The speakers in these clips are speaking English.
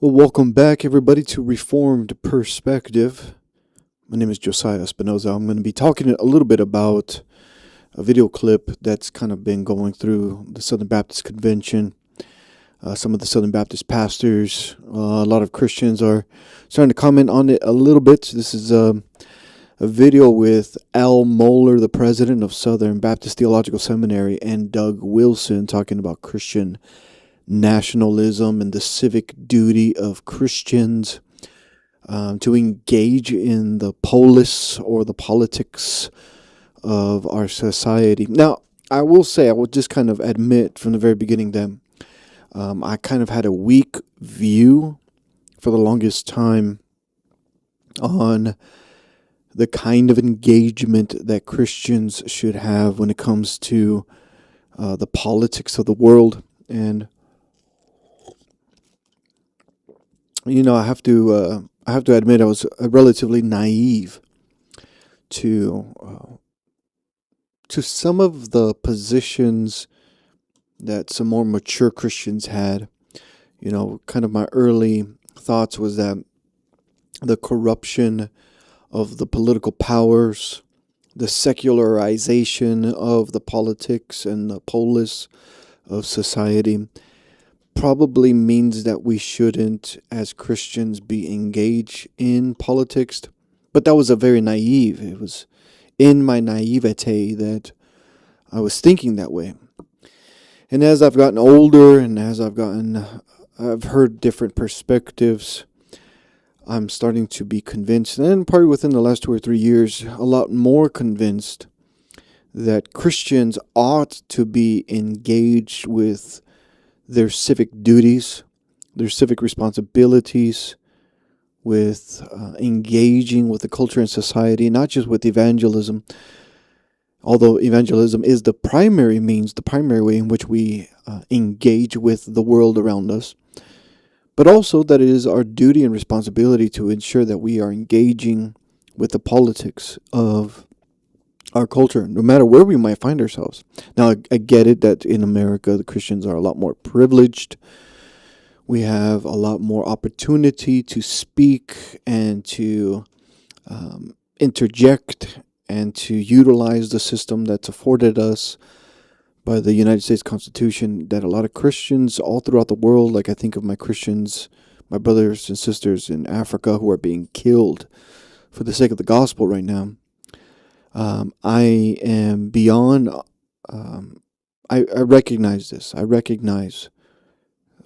Well, welcome back, everybody, to Reformed Perspective. My name is Josiah Espinoza. I'm going to be talking a little bit about a video clip that's kind of been going through the Southern Baptist Convention. Some of the Southern Baptist pastors, a lot of Christians are starting to comment on it a little bit. This is a video with Al Mohler, the president of Southern Baptist Theological Seminary, and Doug Wilson talking about Christian nationalism and the civic duty of Christians to engage in the polis or the politics of our society. Now, I will just kind of admit from the very beginning that I kind of had a weak view for the longest time on the kind of engagement that Christians should have when it comes to the politics of the world. And I have to admit I was relatively naive to some of the positions that some more mature Christians had. Kind of my early thoughts was that the corruption of the political powers, the secularization of the politics and the polis of society probably means that we shouldn't, as Christians, be engaged in politics. But that was it was in my naivete that I was thinking that way. And as I've gotten older and I've heard different perspectives, I'm starting to be convinced, and probably within the last 2 or 3 years, a lot more convinced that Christians ought to be engaged with their civic duties, their civic responsibilities, with engaging with the culture and society, not just with evangelism, although evangelism is the primary way in which we engage with the world around us, but also that it is our duty and responsibility to ensure that we are engaging with the politics of our culture, no matter where we might find ourselves. Now, I get it that in America, the Christians are a lot more privileged. We have a lot more opportunity to speak and to interject and to utilize the system that's afforded us by the United States Constitution, that a lot of Christians all throughout the world, like I think of my Christians, my brothers and sisters in Africa who are being killed for the sake of the gospel right now. I am beyond, I recognize this. I recognize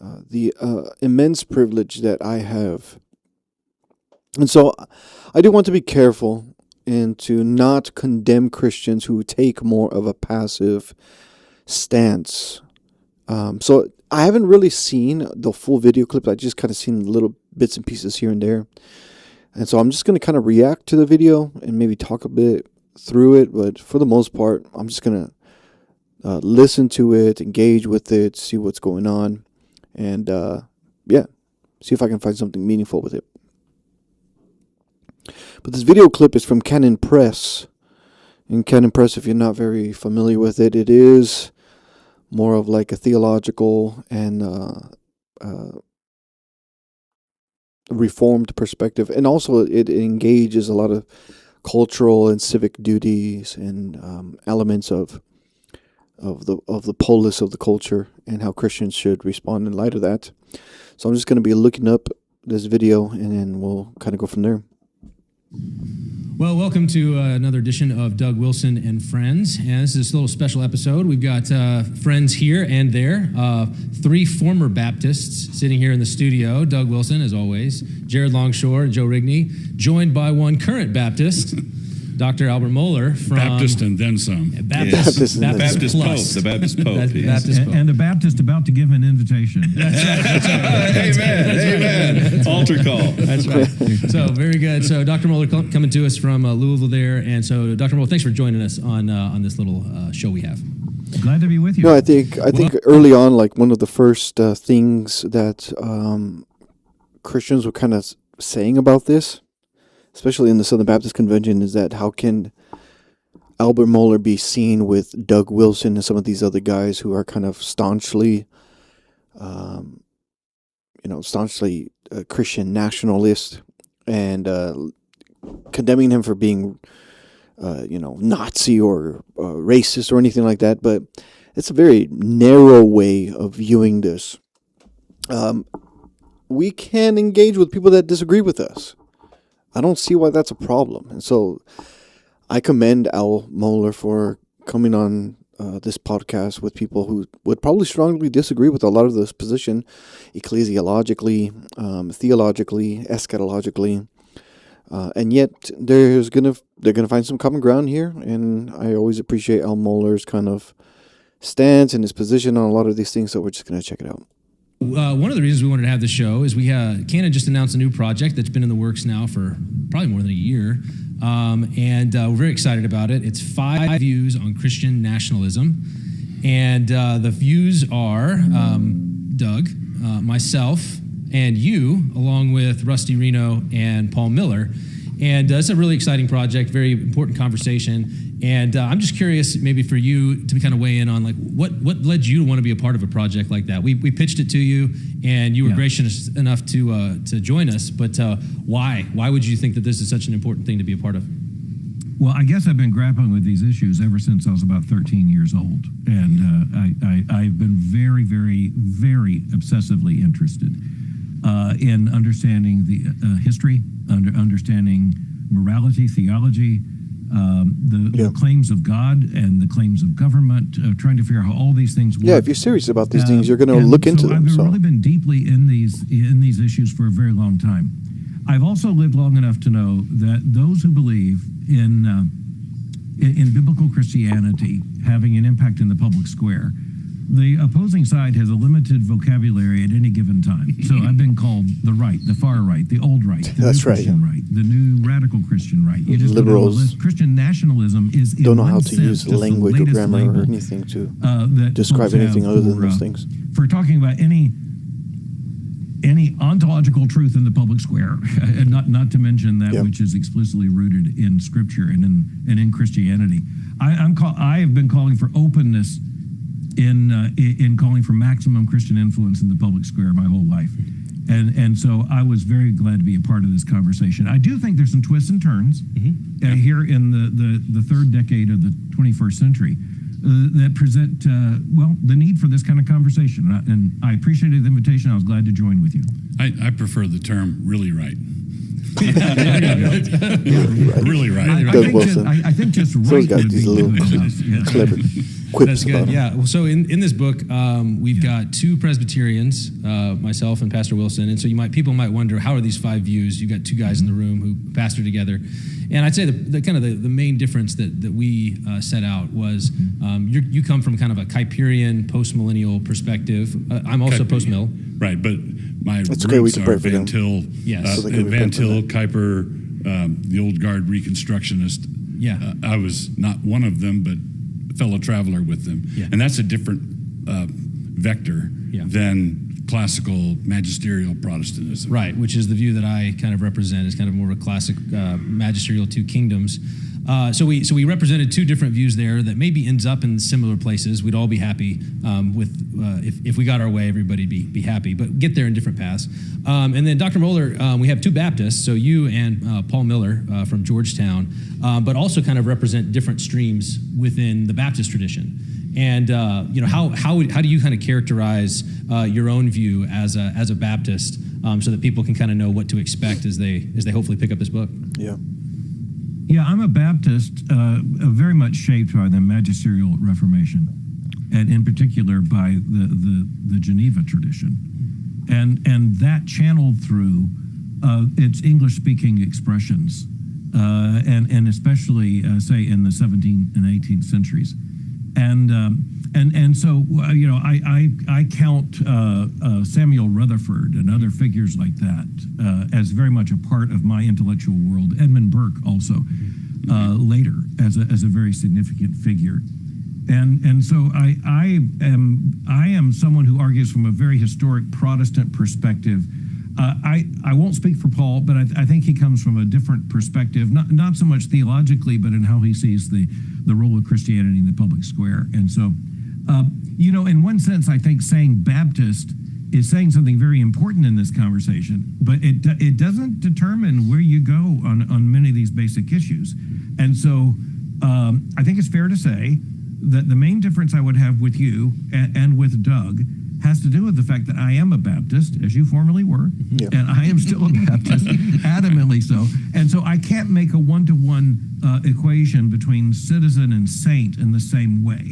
the immense privilege that I have. And so I do want to be careful and to not condemn Christians who take more of a passive stance. So I haven't really seen the full video clip. I just kind of seen little bits and pieces here and there. And so I'm just going to kind of react to the video and maybe talk a bit through it, but for the most part, I'm just going to listen to it, engage with it, see what's going on, and see if I can find something meaningful with it. But this video clip is from Canon Press. And Canon Press, if you're not very familiar with it, it is more of like a theological and reformed perspective, and also it engages a lot of cultural and civic duties and elements of the polis of the culture and how Christians should respond in light of that. So I'm just going to be looking up this video and then we'll kind of go from there. Well, welcome to another edition of Doug Wilson and Friends. And this is a little special episode. We've got friends here and there. 3 former Baptists sitting here in the studio. Doug Wilson, as always. Jared Longshore and Joe Rigney. Joined by one current Baptist, Dr. Albert Mohler from Baptist and then some. Baptist Plus. The Baptist Pope. Baptist Pope. And a Baptist about to give an invitation. That's right. Amen. Altar call. That's right. So very good. So Dr. Mohler coming to us from Louisville there. And so Dr. Mohler, thanks for joining us on this little show we have. Glad to be with you. No, I think early on, like one of the first things that Christians were kind of saying about this, especially in the Southern Baptist Convention, is that how can Albert Mohler be seen with Doug Wilson and some of these other guys who are kind of staunchly, staunchly a Christian nationalist and condemning him for being, Nazi or racist or anything like that. But it's a very narrow way of viewing this. We can engage with people that disagree with us. I don't see why that's a problem. And so I commend Al Mohler for coming on this podcast with people who would probably strongly disagree with a lot of this position, ecclesiologically, theologically, eschatologically, and yet they're gonna find some common ground here. And I always appreciate Al Mohler's kind of stance and his position on a lot of these things. So we're just gonna check it out. One of the reasons we wanted to have the show is Canon just announced a new project that's been in the works now for probably more than a year. And we're very excited about it. It's 5 views on Christian nationalism. And the views are Doug, myself, and you, along with Rusty Reno and Paul Miller. And it's a really exciting project, very important conversation. And I'm just curious, maybe for you to kind of weigh in on like what led you to want to be a part of a project like that. We pitched it to you, and you were gracious enough to join us. But why? Why would you think that this is such an important thing to be a part of? Well, I guess I've been grappling with these issues ever since I was about 13 years old. And I've been very, very, very obsessively interested in understanding the history, understanding morality, theology, the claims of God and the claims of government, trying to figure out how all these things work. Yeah, if you're serious about these things, you're going to look into them. I've really been deeply in these issues for a very long time. I've also lived long enough to know that those who believe in biblical Christianity having an impact in the public square, the opposing side has a limited vocabulary at any given time. So I've been called the right, the far right, the old right, the new Christian right, the new radical Christian right. You just liberals. Christian nationalism is don't know how to use language or grammar or anything to describe anything other than those things. For talking about any ontological truth in the public square, and not to mention that which is explicitly rooted in Scripture and in Christianity. I have been calling for openness in calling for maximum Christian influence in the public square my whole life. And so I was very glad to be a part of this conversation. I do think there's some twists and turns here in the third decade of the 21st century that present, the need for this kind of conversation. And I appreciated the invitation. I was glad to join with you. I prefer the term really right. Really right. I think just right. So he's got these little clever quips. That's good. Yeah. Well, so in this book, we've got 2 Presbyterians, myself and Pastor Wilson, and so people might wonder, how are these 5 views? You've got 2 guys in the room who pastor together, and I'd say the main difference that we set out was you come from kind of a Kuyperian post-millennial perspective. I'm also post-mill. Right, but my roots are Van Til, Van Til, them. Kuyper, the old guard Reconstructionist. Yeah. I was not one of them, but a fellow traveler with them. Yeah. And that's a different vector than classical magisterial Protestantism. Right, which is the view that I kind of represent, is kind of more of a classic magisterial 2 kingdoms. So we represented 2 different views there that maybe ends up in similar places. We'd all be happy if we got our way, everybody'd be happy, but get there in different paths. And then Dr. Mohler, we have 2 Baptists, so you and Paul Miller from Georgetown, but also kind of represent different streams within the Baptist tradition. And how do you kind of characterize your own view as a Baptist, so that people can kind of know what to expect as they hopefully pick up this book? Yeah, I'm a Baptist, very much shaped by the magisterial Reformation, and in particular by the Geneva tradition, and that channeled through its English-speaking expressions, and especially say in the 17th and 18th centuries, and so I count Samuel Rutherford and other figures like that as very much a part of my intellectual world. Edmund Burke also later as a very significant figure, and so I am someone who argues from a very historic Protestant perspective. I won't speak for Paul, but I think he comes from a different perspective, not so much theologically, but in how he sees the role of Christianity in the public square. And so, in one sense, I think saying Baptist is saying something very important in this conversation, but it doesn't determine where you go on many of these basic issues. And so I think it's fair to say that the main difference I would have with you and with Doug has to do with the fact that I am a Baptist, as you formerly were, and I am still a Baptist, adamantly so. And so I can't make a one-to-one equation between citizen and saint in the same way,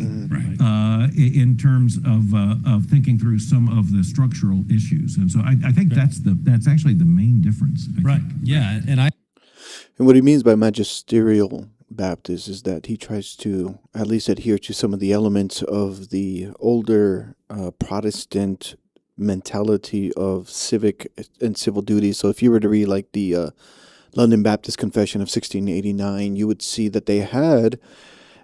in terms of thinking through some of the structural issues. And so I think that's actually the main difference. I think. Yeah, And what he means by magisterial Baptist is that he tries to at least adhere to some of the elements of the older Protestant mentality of civic and civil duties. So if you were to read like the London Baptist Confession of 1689, you would see that they had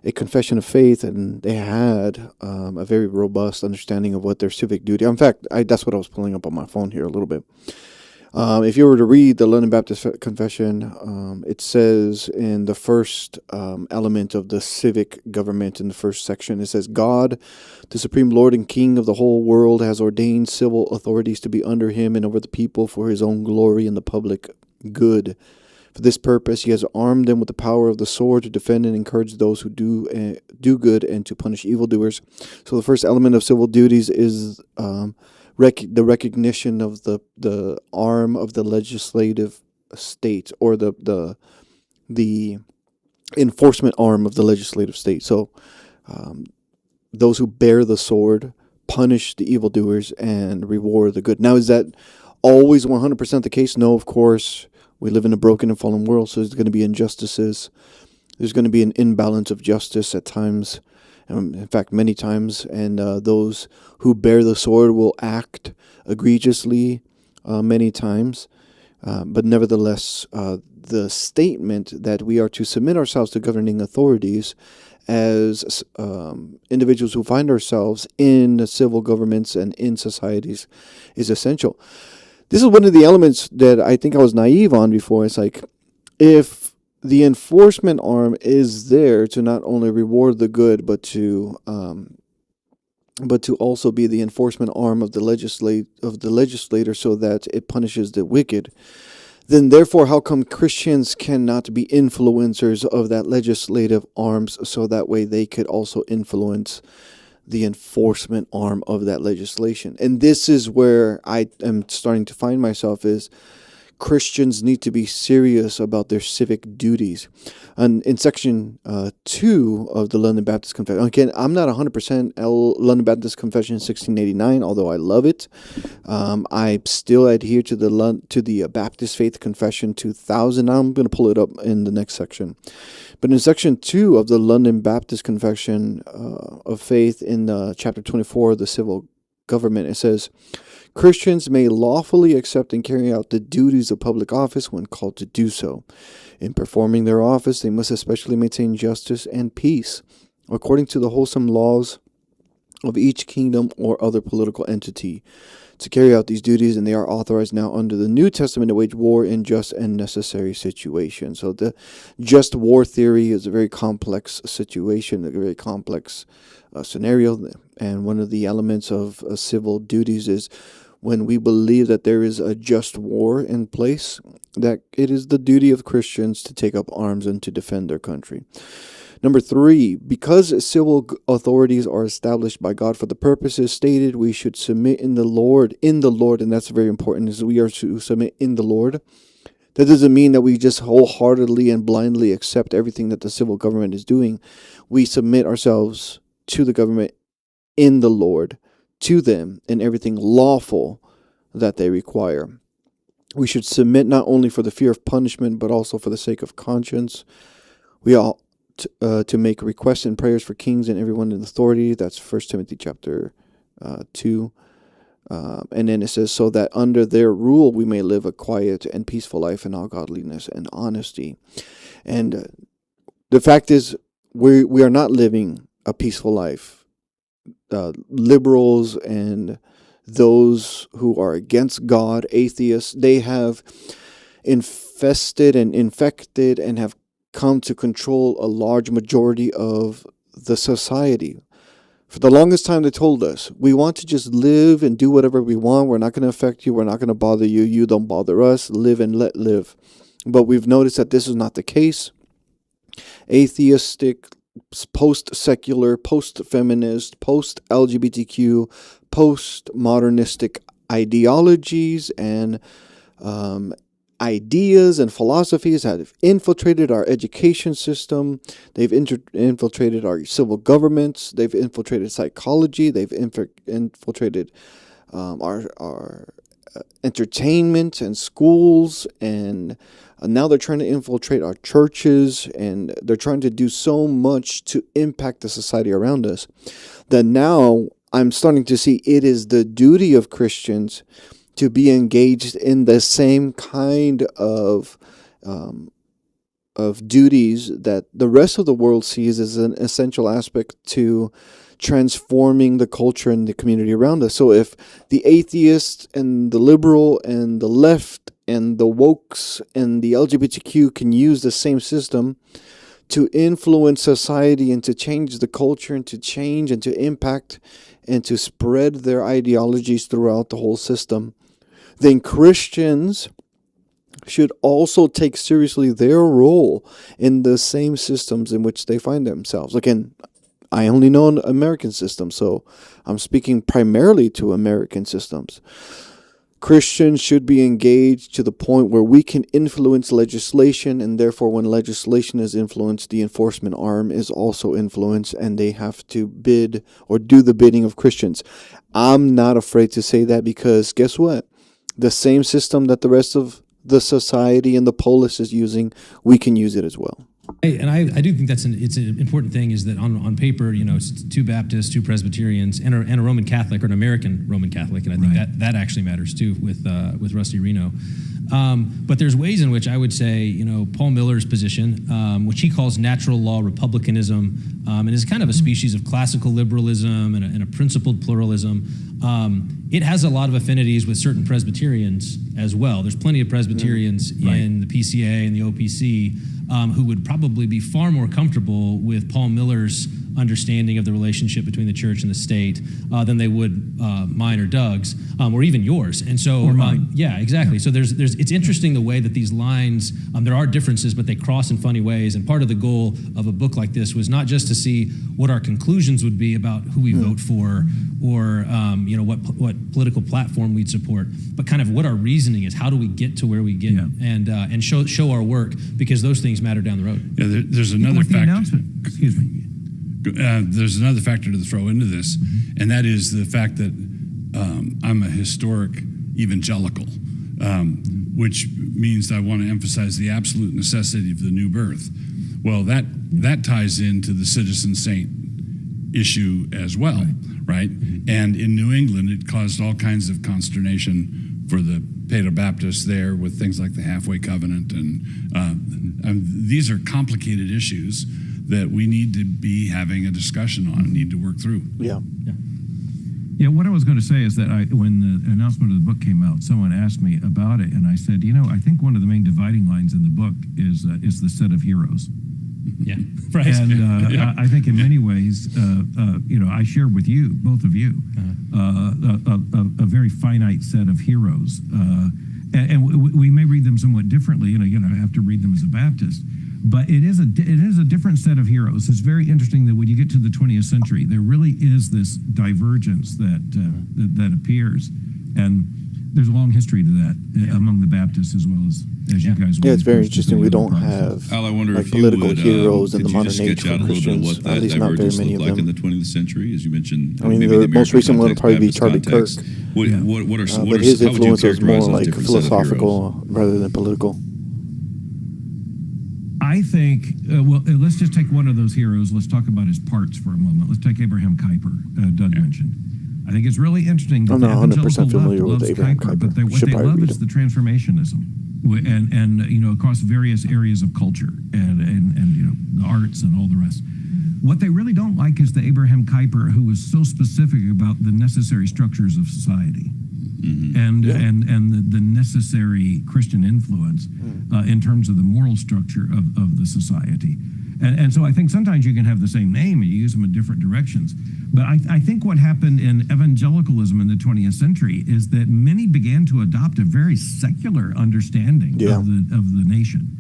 a confession of faith and they had a very robust understanding of what their civic duty. In fact, that's what I was pulling up on my phone here a little bit. If you were to read the London Baptist Confession, it says in the first element of the civic government, in the first section, it says, God, the supreme Lord and King of the whole world, has ordained civil authorities to be under him and over the people for his own glory and the public good. For this purpose, he has armed them with the power of the sword to defend and encourage those who do good and to punish evildoers. So the first element of civil duties is the recognition of the arm of the legislative state, or the enforcement arm of the legislative state. So those who bear the sword punish the evildoers and reward the good. Now, is that always 100% the case? No, of course. We live in a broken and fallen world, so there's going to be injustices. There's going to be an imbalance of justice at times. In fact, many times, and those who bear the sword will act egregiously many times. But nevertheless, the statement that we are to submit ourselves to governing authorities as individuals who find ourselves in civil governments and in societies is essential. This is one of the elements that I think I was naive on before. It's like, if the enforcement arm is there to not only reward the good, but to also be the enforcement arm of the legislator, so that it punishes the wicked, then therefore how come Christians cannot be influencers of that legislative arms, so that way they could also influence the enforcement arm of that legislation? And this is where I am starting to find myself, is Christians need to be serious about their civic duties. And in section 2 of the London Baptist Confession, again, I'm not 100% London Baptist Confession 1689, although I love it. I still adhere to the Baptist Faith Confession 2000. Now I'm going to pull it up in the next section. But in section 2 of the London Baptist Confession of Faith, in chapter 24 of the Civil Government, it says, Christians may lawfully accept and carry out the duties of public office when called to do so. In performing their office, they must especially maintain justice and peace, according to the wholesome laws of each kingdom or other political entity. To carry out these duties, and they are authorized now under the New Testament to wage war in just and necessary situations. So the just war theory is a very complex situation, a very complex scenario. And one of the elements of civil duties is when we believe that there is a just war in place, that it is the duty of Christians to take up arms and to defend their country. Number 3, because civil authorities are established by God for the purposes stated, we should submit in the Lord, and that's very important, is we are to submit in the Lord. That doesn't mean that we just wholeheartedly and blindly accept everything that the civil government is doing. We submit ourselves to the government in the Lord, to them, in everything lawful that they require. We should submit not only for the fear of punishment, but also for the sake of conscience. We ought to make requests and prayers for kings and everyone in authority. That's 1 Timothy chapter 2. And then it says, so that under their rule we may live a quiet and peaceful life in all godliness and honesty. And the fact is, we are not living a peaceful life. Liberals and those who are against God, atheists, they have infested and infected and have come to control a large majority of the society. For the longest time, they told us, we want to just live and do whatever we want. We're not going to affect you. We're not going to bother you. You don't bother us. Live and let live. But we've noticed that this is not the case. Atheistic, post-secular, post-feminist, post-LGBTQ, post-modernistic ideologies and ideas and philosophies have infiltrated our education system. They've infiltrated our civil governments. They've infiltrated psychology. They've infiltrated our entertainment and schools, and now they're trying to infiltrate our churches, and they're trying to do so much to impact the society around us that now I'm starting to see it is the duty of Christians to be engaged in the same kind of duties that the rest of the world sees as an essential aspect to transforming the culture and the community around us. So if the atheist and the liberal and the left and the wokes and the LGBTQ can use the same system to influence society and to change the culture and to change and to impact and to spread their ideologies throughout the whole system, then Christians should also take seriously their role in the same systems in which they find themselves. Again, I only know an American system, so I'm speaking primarily to American systems. Christians should be engaged to the point where we can influence legislation, and therefore when legislation is influenced, the enforcement arm is also influenced, and they have to bid or do the bidding of Christians. I'm not afraid to say that, because guess what? The same system that the rest of the society and the polis is using, we can use it as well. And I do think it's an important thing is that on paper, it's 2 Baptists, 2 Presbyterians, and a Roman Catholic, or an American Roman Catholic, and I think that actually matters too with Rusty Reno. But there's ways in which I would say, Paul Miller's position, which he calls natural law republicanism, and is kind of a species of classical liberalism and a principled pluralism. It has a lot of affinities with certain Presbyterians as well. There's plenty of Presbyterians in the PCA and the OPC who would probably be far more comfortable with Paul Miller's understanding of the relationship between the church and the state than they would mine or Doug's, or even yours. And so, yeah, exactly. Yeah. So it's interesting the way that these lines, there are differences, but they cross in funny ways. And part of the goal of a book like this was not just to see what our conclusions would be about who we vote for, or what political platform we'd support, but kind of what our reasoning is. How do we get to where we get, and show our work, because those things matter down the road. Yeah, there's another factor. Excuse me. There's another factor to throw into this, and that is the fact that I'm a historic evangelical, which means I want to emphasize the absolute necessity of the new birth. Well, that ties into the citizen saint issue as well, right? And in New England, it caused all kinds of consternation for the Paedo-Baptists there with things like the halfway covenant, and these are complicated issues that we need to be having a discussion on and need to work through. Yeah, what I was going to say is that when the announcement of the book came out, someone asked me about it, and I said, I think one of the main dividing lines in the book is the set of heroes. Yeah, right. And I think in many ways, I share with you, both of you, a very finite set of heroes. And we may read them somewhat differently, I have to read them as a Baptist. But it is a different set of heroes. It's very interesting that when you get to the 20th century, there really is this divergence that appears, and there's a long history to that among the Baptists as well as you guys. Yeah, it's very interesting. We don't have Al, I wonder if political you would, heroes in the modern sketch age out for a little bit of Christians. what that At least not very divergence many of looked like them. in the 20th century, as you mentioned. I mean, maybe the most recent one would probably be Baptist Charlie Kirk. context. What are But his how would you influence was more characterize those like different set of philosophical heroes? rather than political. I think, let's just take one of those heroes. Let's talk about his parts for a moment. Let's take Abraham Kuyper, Doug mentioned. I think it's really interesting that I'm the not 100% evangelical familiar left with loves Abraham Kuyper, Kuyper. but what Should they probably love read is it. the transformationism, and across various areas of culture and the arts and all the rest. What they really don't like is the Abraham Kuyper who was so specific about the necessary structures of society. And the necessary Christian influence in terms of the moral structure of the society. And so I think sometimes you can have the same name and you use them in different directions. But I think what happened in evangelicalism in the 20th century is that many began to adopt a very secular understanding of the nation.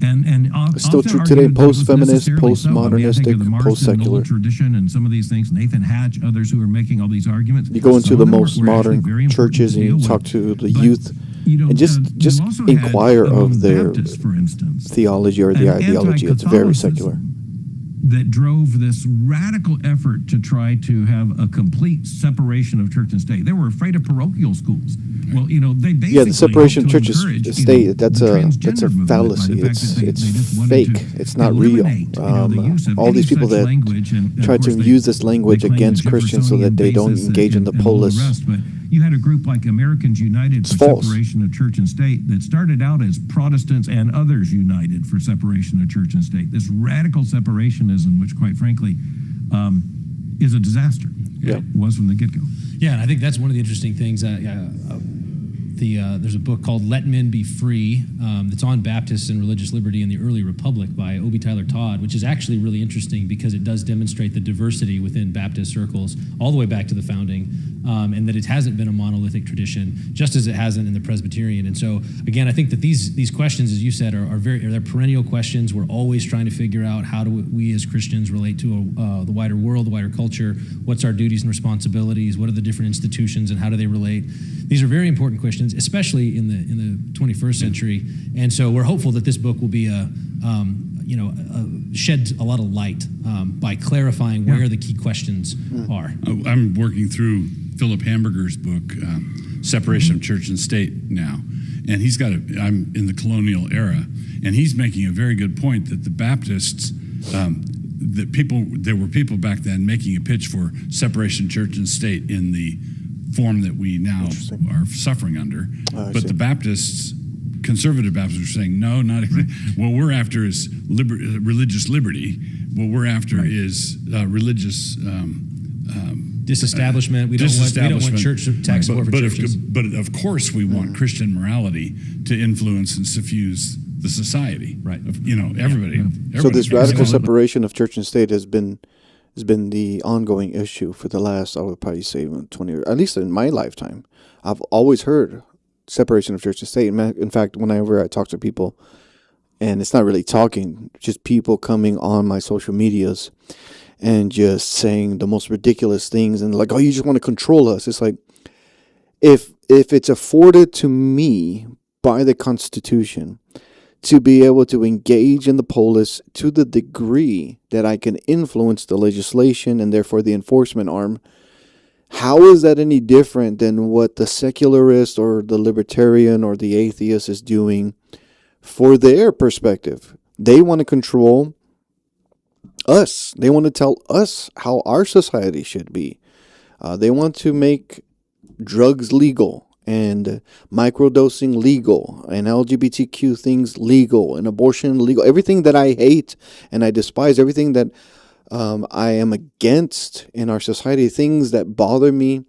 And it's still true today, post-feminist, post-modernistic, post-secular tradition and some of these things. Nathan Hatch, others who are making all these arguments. You go into the most modern churches and you talk to the youth, and just inquire of their theology or the ideology. It's very secular. That drove this radical effort to try to have a complete separation of church and state. They were afraid of parochial schools. Well, they basically the separation of church and state. That's a fallacy. It's fake. It's not real. All these people that try to use this language against Christians so that they don't engage in the polis. But you had a group like Americans United for Separation of Church and State that started out as Protestants and others united for separation of church and state. This radical separationism, which quite frankly is a disaster. Yeah. It was from the get-go. Yeah, and I think that's one of the interesting things. There's a book called Let Men Be Free that's on Baptists and religious liberty in the early republic by Obie Tyler Todd, which is actually really interesting because it does demonstrate the diversity within Baptist circles all the way back to the founding, and that it hasn't been a monolithic tradition, just as it hasn't in the Presbyterian. And so, again, I think that these questions, as you said, they're perennial questions. We're always trying to figure out how do we as Christians relate to the wider world, the wider culture. What's our duties and responsibilities? What are the different institutions, and how do they relate? These are very important questions, especially in the 21st century. And so we're hopeful that this book will be shed a lot of light by clarifying where the key questions are. I'm working through Philip Hamburger's book, Separation of Church and State now. And I'm in the colonial era, and he's making a very good point that the Baptists, there were people back then making a pitch for separation of church and state in the form that we now are suffering under. But the Baptists, conservative Baptists, are saying, no, not exactly. What we're after is religious liberty. What we're after is religious disestablishment. We don't want church tax support for churches. But of course we want Christian morality to influence and suffuse the society. Right. Everybody. So this radical separation of church and state has been the ongoing issue for the last, I would probably say, 20 years, at least in my lifetime. I've always heard separation of church and state. In fact, whenever I talk to people, and it's not really talking, just people coming on my social medias and just saying the most ridiculous things and like, oh, you just want to control us. It's like, if it's afforded to me by the Constitution to be able to engage in the polis to the degree that I can influence the legislation and therefore the enforcement arm, how is that any different than what the secularist or the libertarian or the atheist is doing for their perspective? They want to control us. They want to tell us how our society should be. They want to make drugs legal and microdosing legal and LGBTQ things legal and abortion legal. Everything that I hate and I despise, everything that I am against in our society, things that bother me,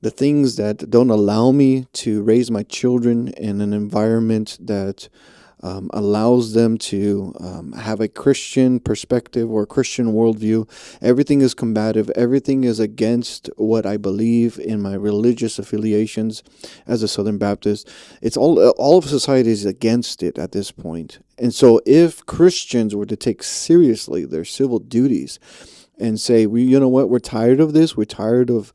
the things that don't allow me to raise my children in an environment that allows them to have a Christian perspective or Christian worldview. Everything is combative. Everything is against what I believe in my religious affiliations as a Southern Baptist. It's all of society is against it at this point. And so if Christians were to take seriously their civil duties and say, you know what, we're tired of this. We're tired of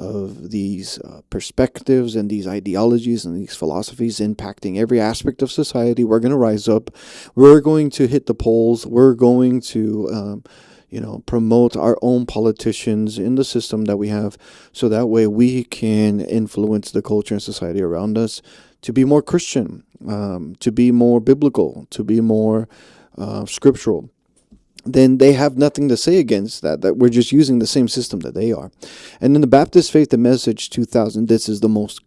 these perspectives and these ideologies and these philosophies impacting every aspect of society. We're going to rise up. We're going to hit the polls. We're going to, promote our own politicians in the system that we have, so that way we can influence the culture and society around us to be more Christian, to be more biblical, to be more scriptural. Then they have nothing to say against that we're just using the same system that they are. And in the Baptist Faith and Message 2000, this is the most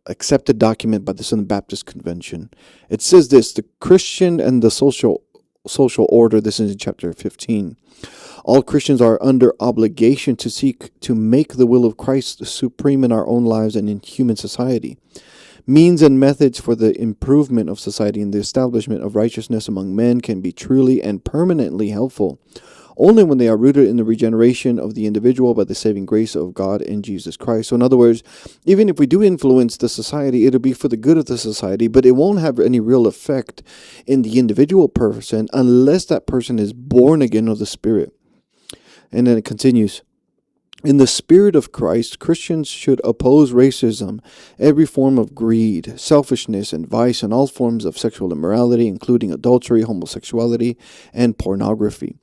accepted document by the Southern Baptist Convention. It says this: the Christian and the social order, this is in chapter 15. All Christians are under obligation to seek to make the will of Christ supreme in our own lives and in human society. Means and methods for the improvement of society and the establishment of righteousness among men can be truly and permanently helpful only when they are rooted in the regeneration of the individual by the saving grace of God in Jesus Christ. So in other words, even if we do influence the society, it'll be for the good of the society, but it won't have any real effect in the individual person unless that person is born again of the Spirit. And then it continues. In the spirit of Christ, Christians should oppose racism, every form of greed, selfishness, and vice, and all forms of sexual immorality, including adultery, homosexuality, and pornography.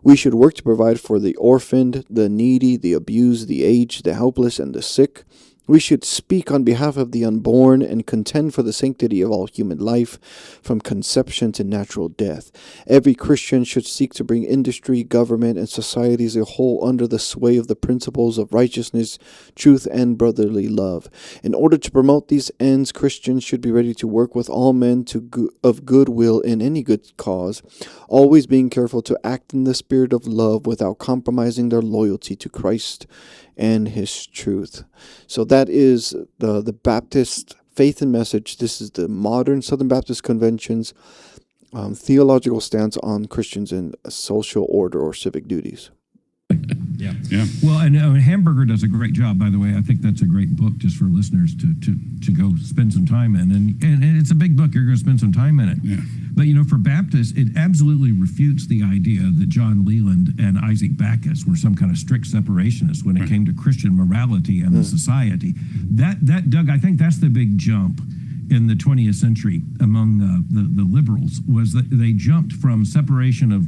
We should work to provide for the orphaned, the needy, the abused, the aged, the helpless, and the sick. We should speak on behalf of the unborn and contend for the sanctity of all human life, from conception to natural death. Every Christian should seek to bring industry, government, and society as a whole under the sway of the principles of righteousness, truth, and brotherly love. In order to promote these ends, Christians should be ready to work with all men of goodwill in any good cause, always being careful to act in the spirit of love without compromising their loyalty to Christ and His truth. So that is the Baptist faith and message. This is the modern Southern Baptist Convention's theological stance on Christians in social order or civic duties. Yeah. Well, and Hamburger does a great job, by the way. I think that's a great book just for listeners to go spend some time in. And it's a big book. You're going to spend some time in it. Yeah. But, for Baptists, it absolutely refutes the idea that John Leland and Isaac Backus were some kind of strict separationists when it came to Christian morality and the society. That, Doug, I think that's the big jump in the 20th century among the liberals, was that they jumped from separation of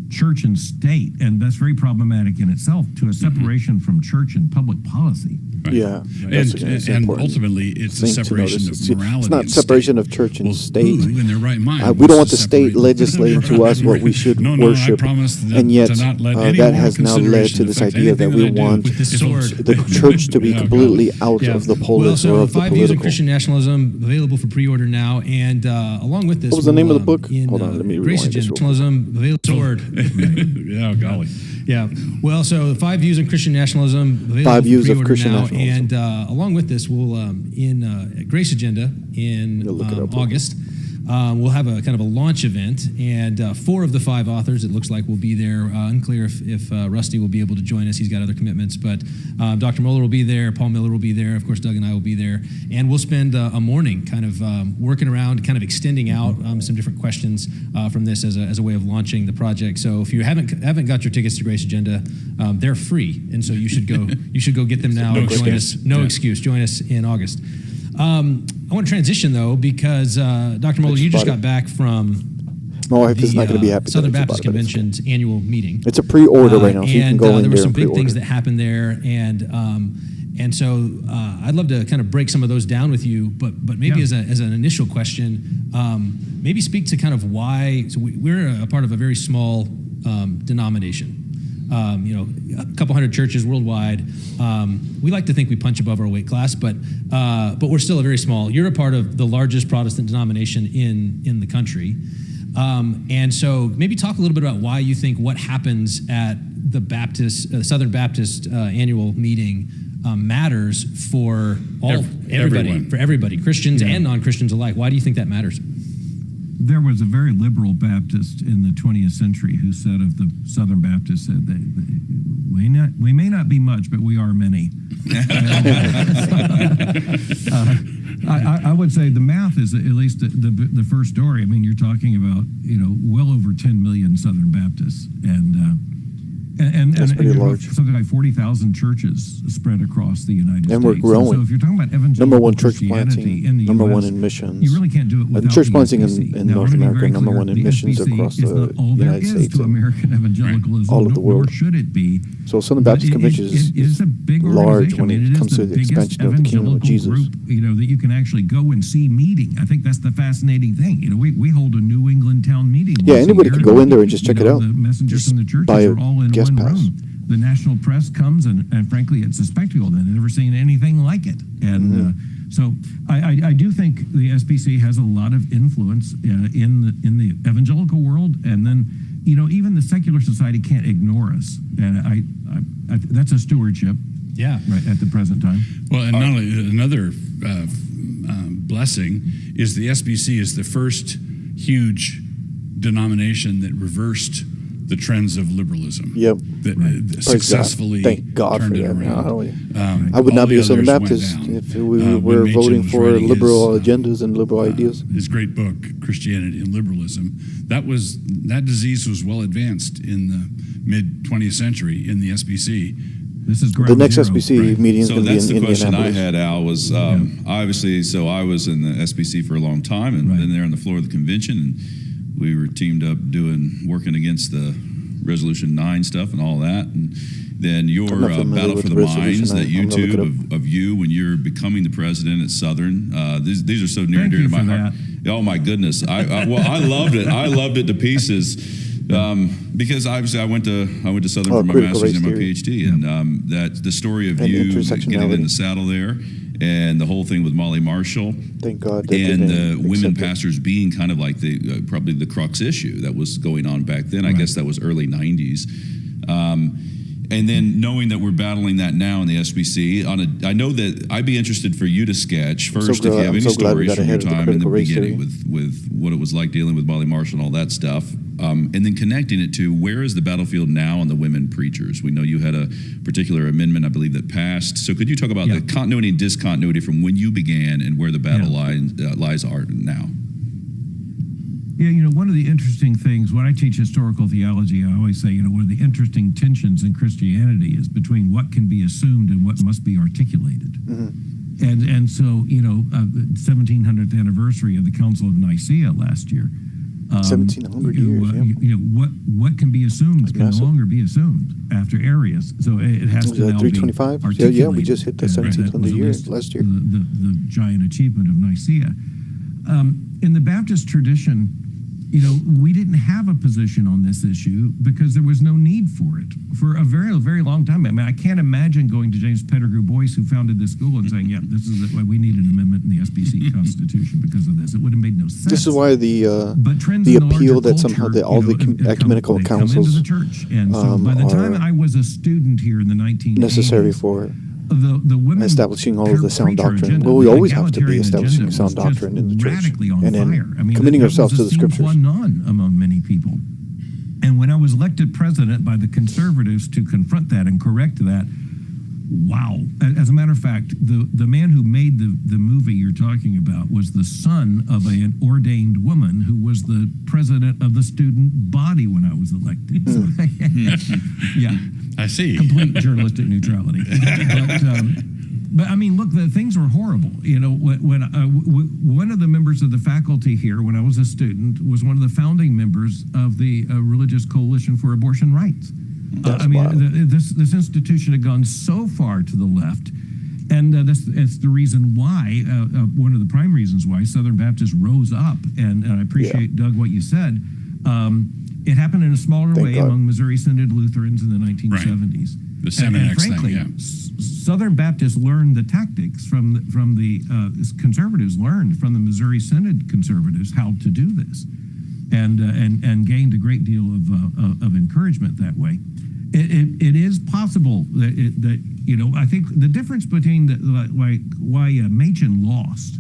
church and state, and that's very problematic in itself, to a separation from church and public policy. Right. Yeah. And ultimately, it's a separation of morality. It's not separation of church and state. Who in their right mind? We don't want the state legislating to us what we should worship. And yet, that has now led to this idea that we want the church to be completely out of the polls or of the 5 Views of political. Christian Nationalism, available for pre-order now. And along with this, What was the name of the book? Hold on, let me Grace rewind this real quick. Nationalism, available sword. Yeah, golly. Yeah. Well, so 5 Views on Christian Nationalism, available 5 Views for of pre-order Christian now. Nationalism. And along with this, we'll in Grace Agenda in look it up. August. We'll have a kind of a launch event, and 4 of the 5 authors, it looks like, will be there. Unclear if Rusty will be able to join us. He's got other commitments, but Dr. Moeller will be there, Paul Miller will be there, of course, Doug and I will be there, and we'll spend a morning kind of working around, kind of extending out some different questions from this as a way of launching the project. So if you haven't got your tickets to Grace Agenda, they're free, and so you should go get them now. Join us. No excuse. Join us in August. I want to transition, though, because Dr. Moeller, you just got back from My wife is not going to be happy. Southern that I Baptist bought it, but it's Convention's annual meeting. It's a pre-order right now, so you can go in there were there some and big pre-order. things that happened there, and so I'd love to kind of break some of those down with you. But maybe as an initial question, maybe speak to kind of why. So we're a part of a very small denomination. A couple hundred churches worldwide. We like to think we punch above our weight class, but we're still a very small. You're a part of the largest Protestant denomination in the country, and so maybe talk a little bit about why you think what happens at the Southern Baptist annual meeting matters for everybody, Christians and non-Christians alike. Why do you think that matters? There was a very liberal Baptist in the 20th century who said of the Southern Baptists, said we may not be much, but we are many. I would say the math is at least the first story. I mean, you're talking about well over 10 million Southern Baptists, and That's pretty large. Something like 40,000 churches spread across the United States. And we're growing. So if you're talking about evangelical Number one church Christianity planting, in the number US, one in missions. you really can't do it without And church the planting SBC. in Now, North I wanna be America, very number clear, one in the missions SBC across is the not all there United is States to and American evangelicalism, all over the world. nor should it be. So Southern But Baptist Convention is it's a big large organization. when I mean, it is comes to the biggest expansion of the kingdom of evangelical Jesus. Group, that you can actually go and see meeting. I think that's the fascinating thing. We hold a New England town meeting. Yeah, once a anybody year, can go in and, there and just check it out. The messengers Just from the churches buy a are all in guest one pass. room. The national press comes, and frankly, it's a spectacle. They've never seen anything like it. And so I do think the SBC has a lot of influence in the evangelical world, and then even the secular society can't ignore us. And I that's a stewardship. Yeah. Right at the present time. Well, and not only another blessing is the SBC is the first huge denomination that reversed the trends of liberalism. Yep. That successfully Thank God turned for it that. around. I would All not be the a Southern others went Baptist down. if we When were Machen voting was for writing liberal his, agendas and liberal ideas. His great book, Christianity and Liberalism, that disease was well advanced in the mid 20th century in the SBC. This is The next zero. SBC meeting is So going to be that's in the question I Indianapolis. had, Al, was obviously, so I was in the SBC for a long time and been there on the floor of the convention, and we were teamed up working against the Resolution 9 stuff and all that. And then your I'm not familiar Battle with for the Resolution Minds, 9. that I'm gonna look it YouTube of you when you're becoming the president at Southern. These are so near and Thank dear you to my for heart. Oh my goodness. I loved it. I loved it to pieces. Because obviously I went to Southern for my critical master's and my race theory. PhD, and that the story of And you getting intersectionality. in the saddle there, and the whole thing with Molly Marshall, Thank God. They and the didn't women accept it. pastors being kind of like the probably the crux issue that was going on back then. I guess that was early '90s. And then knowing that we're battling that now in the SBC, I know that I'd be interested for you to sketch first if you have any stories from your time in the beginning with what it was like dealing with Molly Marshall and all that stuff, and then connecting it to where is the battlefield now on the women preachers. We know you had a particular amendment, I believe, that passed. So could you talk about the continuity and discontinuity from when you began and where the battle lies are now? Yeah, one of the interesting things, when I teach historical theology, I always say, one of the interesting tensions in Christianity is between what can be assumed and what must be articulated. Mm-hmm. And so, 1700th anniversary of the Council of Nicaea last year. 1700 years, what can be assumed can no longer be assumed after Arius. So it has to now 325? be articulated. Yeah, we just hit the 1700 years last year. The giant achievement of Nicaea. In the Baptist tradition, we didn't have a position on this issue because there was no need for it for a very, very long time. I mean, I can't imagine going to James Pettigrew Boyce, who founded this school, and saying, this is why we need an amendment in the SBC Constitution because of this. It would have made no sense. This is why the appeal that somehow all the ecumenical councils come into the church. And so by the time I was a student here in the 1980s, necessary for the women establishing all of the sound doctrine. Well, we always have to be establishing sound doctrine in the church, and then committing ourselves to the scriptures. Among many people. And when I was elected president by the conservatives to confront that and correct that, wow. As a matter of fact, the man who made the movie you're talking about was the son of an ordained woman who was the president of the student body when I was elected. So, yeah. I see. Complete journalistic neutrality. But I mean, look, the things were horrible. When one of the members of the faculty here, when I was a student, was one of the founding members of the Religious Coalition for Abortion Rights. This institution had gone so far to the left, and that's the reason why, one of the prime reasons why Southern Baptists rose up. And I appreciate, Doug, what you said. It happened in a smaller way among Missouri Synod Lutherans in the 1970s. The Seminex frankly, thing, Southern Baptists learned the tactics from the conservatives, learned from the Missouri Synod conservatives how to do this, and gained a great deal of encouragement that way. It is possible that I think the difference between why Machen lost.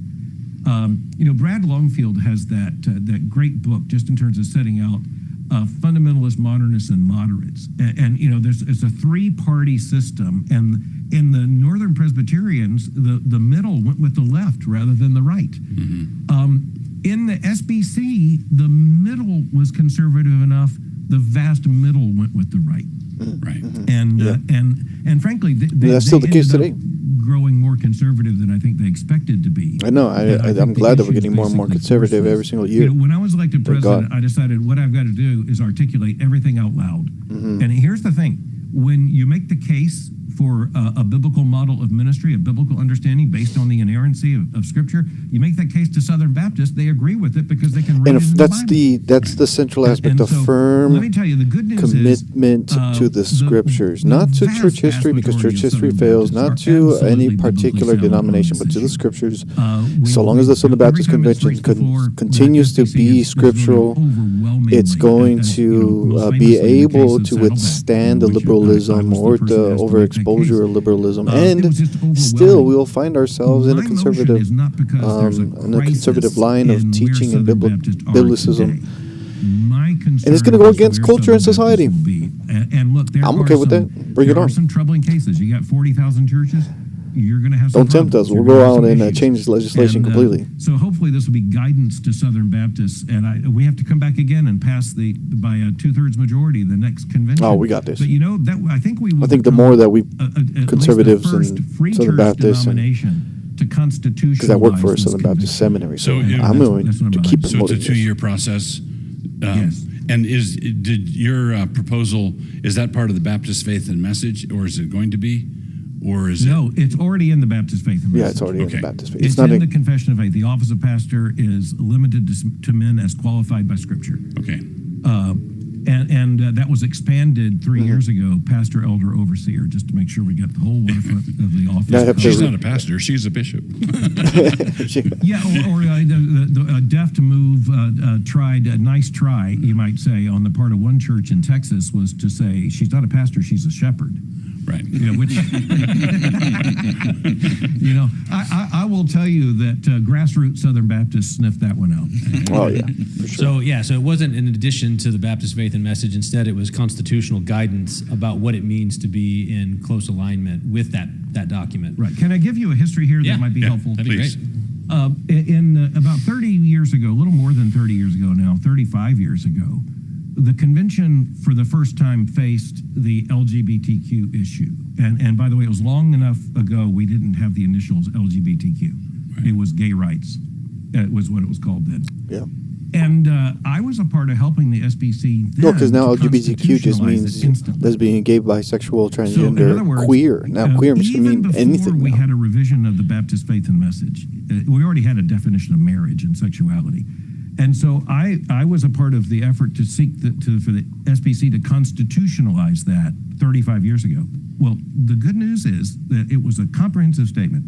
Brad Longfield has that great book just in terms of setting out fundamentalists, modernists, and moderates. And it's a three-party system. And in the Northern Presbyterians, the middle went with the left rather than the right. Mm-hmm. In the SBC, the middle was conservative enough. The vast middle went with the right. Right. And frankly, that's still the case today. Growing more conservative than I think they expected to be. I know. I'm glad that we're getting more and more conservative every single year. When I was elected president, I decided what I've got to do is articulate everything out loud. Mm-hmm. And here's the thing. When you make the case for a biblical model of ministry, a biblical understanding based on the inerrancy of Scripture, you make that case to Southern Baptists, they agree with it because they can read it in the Bible. That's the central aspect of firm let me tell you, the good news commitment to the Scriptures, not to church history because church history fails, not to any particular denomination, but to the Scriptures. So long as the Southern Baptist Convention continues to be scriptural, it's going to be able to withstand the liberalism or the exposure of liberalism, It and was just still overwhelming. we will find ourselves in My a motion conservative, is not because there's in a conservative crisis line of in where teaching and Southern Baptists are biblicism. today. My concern And it's gonna go is against where culture and Southern Baptists society. will be. And look, there I'm are okay with some, that. Bring it there are on. some troubling cases. You got 40,000 churches. You're going to have some Don't tempt problems. us. You're We'll gonna go have some out and issues. change legislation completely. So hopefully this will be guidance to Southern Baptists, and we have to come back again and pass by a 2/3 majority the next convention. Oh, we got this. But that I think we. I think the more that we at conservatives least the first and free Southern church Baptists and denomination to constitutionalize because I work for a this Southern Baptist convention. seminary, so So I'm going that's what to I'm keep behind. So it's a promoting this. 2-year process. Yes. And did your proposal, is that part of the Baptist Faith and Message, or is it going to be? Or is No, it's already in the Baptist Faith and Message. Yeah, it's already in Okay. the Baptist faith. It's not in the Confession of Faith. The office of pastor is limited to men as qualified by Scripture. Okay. And that was expanded 3 Mm-hmm. years ago, pastor, elder, overseer, just to make sure we get the whole waterfront of the office. Yeah, I have to She's re- not a pastor, she's a bishop. Yeah, or the deaf to move tried, a nice try, you might say, on the part of one church in Texas was to say, she's not a pastor, she's a shepherd. Right. Which, I will tell you that grassroots Southern Baptists sniffed that one out. Oh yeah, for sure. So it wasn't in addition to the Baptist Faith and Message. Instead, it was constitutional guidance about what it means to be in close alignment with that document. Right. Can I give you a history here Yeah. that might be Yeah, helpful? That'd be Please. great. In about 30 years ago, a little more than 30 years ago now, 35 years ago, the convention for the first time faced the LGBTQ issue. And by the way, it was long enough ago we didn't have the initials LGBTQ. Right. It was gay rights. It was what it was called then. Yeah. And I was a part of helping the SBC then. No, because now to LGBTQ just constitutionalize means it instantly. lesbian, gay, bisexual, So, in transgender, other words, queer. Now, queer can even mean before anything we now. had a revision of the Baptist Faith and Message, we already had a definition of marriage and sexuality. And so I was a part of the effort to seek for the SBC to constitutionalize that 35 years ago. Well, the good news is that it was a comprehensive statement.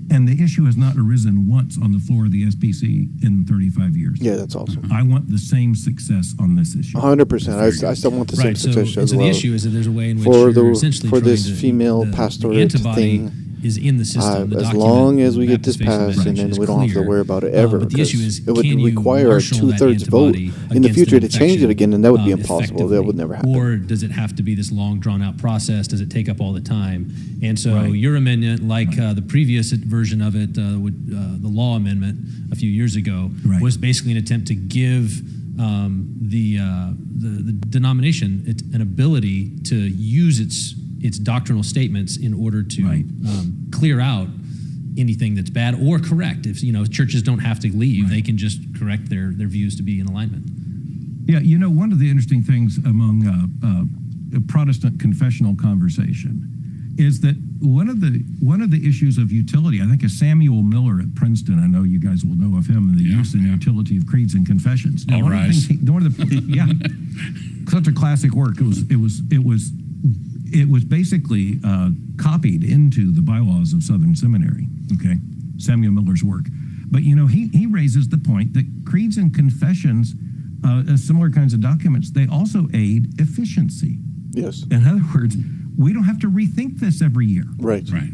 And the issue has not arisen once on the floor of the SBC in 35 years. Yeah, that's awesome. I want the same success on this issue. 100%. I still want the same Right. So, success and as so well. the issue is that there's a way in which For you're the- essentially for trying this to, female the pastorate antibody thing, is in the system. The as document, long as we the get this Baptist Faith and passed, and Message then is we don't have to clear. worry about it ever. But the issue because is, it would can you require a marshal that 2/3 vote antibody in the against future an to change it infection, again, and that would be impossible. That would effectively? never happen. Or does it have to be this long, drawn-out process? Does it take up all the time? And so Right. your amendment, like the previous version of it, the law amendment a few years ago, Right. was basically an attempt to give the denomination an ability to use its doctrinal statements in order to Right. clear out anything that's bad or correct. If churches don't have to leave, Right. they can just correct their views to be in alignment. Yeah, one of the interesting things among Protestant confessional conversation is that one of the issues of utility, I think, is Samuel Miller at Princeton. I know you guys will know of him and the use and utility of creeds and confessions. Now, All one of the rise. things such a classic work. It was basically copied into the bylaws of Southern Seminary. Okay, Samuel Miller's work, but he raises the point that creeds and confessions, similar kinds of documents, they also aid efficiency. Yes. In other words, we don't have to rethink this every year. Right. Right.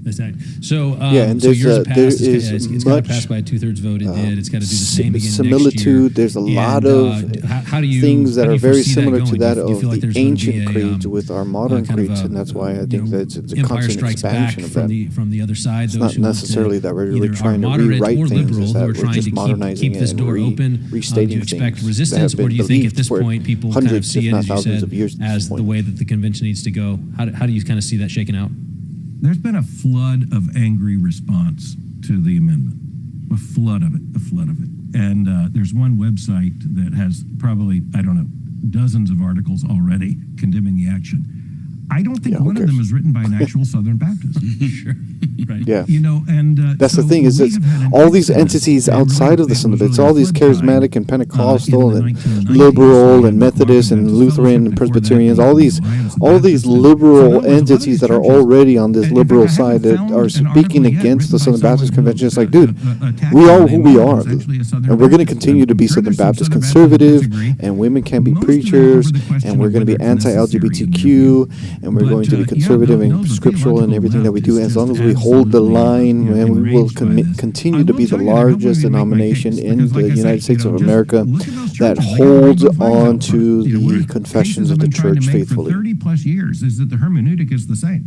Exactly. So, Yeah, and so there's yours a- passed. there It's is got to much, pass by a 2/3 vote. It did. It's got to do the same again next similitude. year. There's a And, lot of how do you, things that how do are you very foresee similar to going? that Do you of feel like the there's gonna ancient be a, creeds with our modern kind of creeds, a, and that's why I you think know, that it's a Empire constant Strikes Back expansion of that. from the other side. It's those not who want to necessarily that we're really either trying to are moderate rewrite or things, liberal is who that are we're trying just to modernizing keep this it door and open. Do restating you expect things resistance, that have or do been you think at believed this for point people kind of hundreds, see if it, not as you thousands said, of years at this as the point? way that the convention needs to go? How do you kind of see that shaking out? There's been a flood of angry response to the amendment. A flood of it. And there's one website that has probably, I don't know, dozens of articles already condemning the action. I don't think Yeah, who one of them cares? is written by an actual Southern Baptist. Sure. Right. Yeah. And That's the thing, is it's all these entities outside of the Son of God. It's all these charismatic and Pentecostal and liberal and Methodist and Lutheran and Presbyterians, all these liberal entities that are already on this liberal side that are speaking against the Southern Baptist Convention. It's like, dude, we are who we are, and we're going to continue to be Southern Baptist conservative, and women can't be preachers, and we're going to be anti-LGBTQ, and we're going to be conservative and scriptural in everything that we do. As long as we hold the line, and we will continue to be the largest denomination in the United States of America that holds on to the confessions of the church faithfully. For 30 plus years is that the hermeneutic is the same.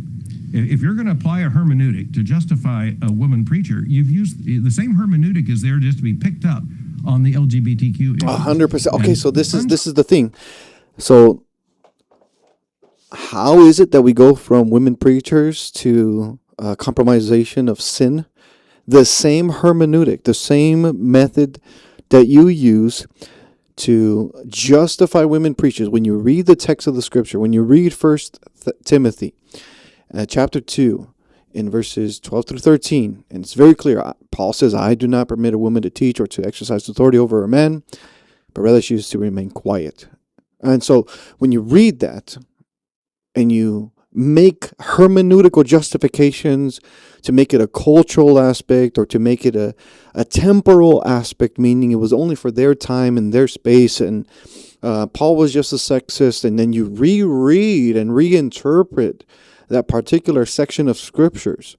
If you're going to apply a hermeneutic to justify a woman preacher, you've used the same hermeneutic is there just to be picked up on the LGBTQ issue. 100%. Okay, so this is the thing. So how is it that we go from women preachers to compromisation of sin? The same hermeneutic, the same method that you use to justify women preachers. When you read the text of the scripture, when you read First Timothy chapter 2 in verses 12 through 13, and it's very clear. Paul says, I do not permit a woman to teach or to exercise authority over a man, but rather she is to remain quiet. And so when you read that and you make hermeneutical justifications to make it a cultural aspect or to make it a temporal aspect, meaning it was only for their time and their space, and Paul was just a sexist, and then you reread and reinterpret that particular section of scriptures,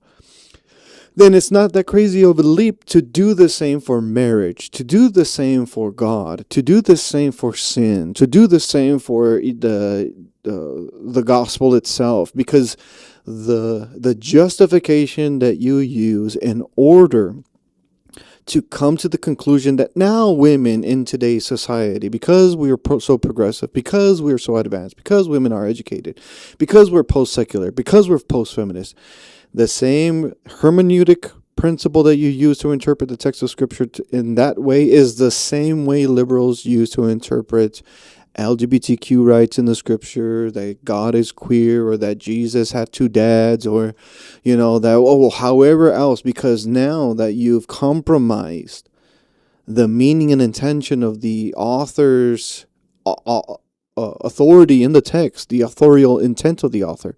then it's not that crazy of a leap to do the same for marriage, to do the same for God, to do the same for sin, to do the same for the gospel itself, because the justification that you use in order to come to the conclusion that now women in today's society, because we are so progressive, because we are so advanced, because women are educated, because we're post-secular, because we're post-feminist, the same hermeneutic principle that you use to interpret the text of scripture in that way is the same way liberals use to interpret LGBTQ rights in the scripture, that God is queer, or that Jesus had two dads, or, however else, because now that you've compromised the meaning and intention of the author's authority in the text, the authorial intent of the author,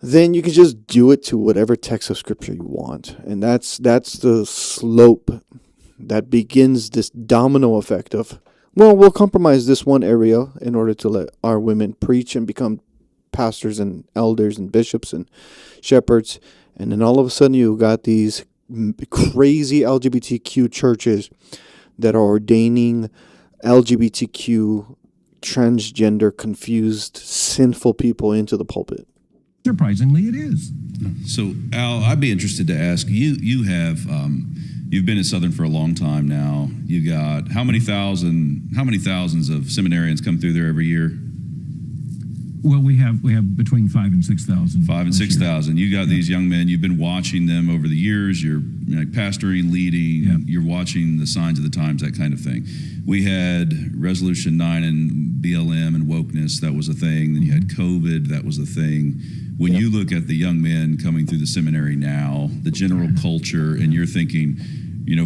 then you can just do it to whatever text of scripture you want. And that's the slope that begins this domino effect of, well, we'll compromise this one area in order to let our women preach and become pastors and elders and bishops and shepherds. And then all of a sudden you got these crazy LGBTQ churches that are ordaining LGBTQ, transgender, confused, sinful people into the pulpit. Surprisingly, it is. So, Al, I'd be interested to ask you. You've been at Southern for a long time now. You got how many thousands of seminarians come through there every year? Well, we have between 5,000 and 6,000. 5,000 and 6,000. You got these young men. You've been watching them over the years. You're pastoring, leading. Yeah. You're watching the signs of the times, that kind of thing. We had Resolution 9 and BLM and wokeness. That was a thing. Then you had COVID. That was a thing. When you look at the young men coming through the seminary now, the general culture, and you're thinking,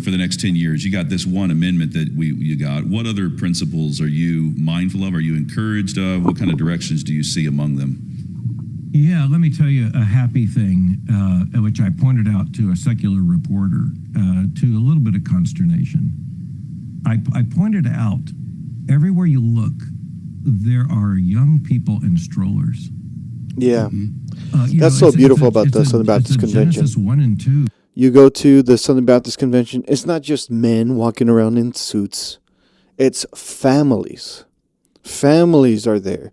for the next 10 years, you got this one amendment that you got. What other principles are you mindful of? Are you encouraged of? What kind of directions do you see among them? Yeah, let me tell you a happy thing, which I pointed out to a secular reporter, to a little bit of consternation. I pointed out, everywhere you look, there are young people in strollers. Yeah. That's so beautiful about the Southern Baptist Convention. Genesis 1 and 2. You go to the Southern Baptist Convention, it's not just men walking around in suits. It's families. Families are there.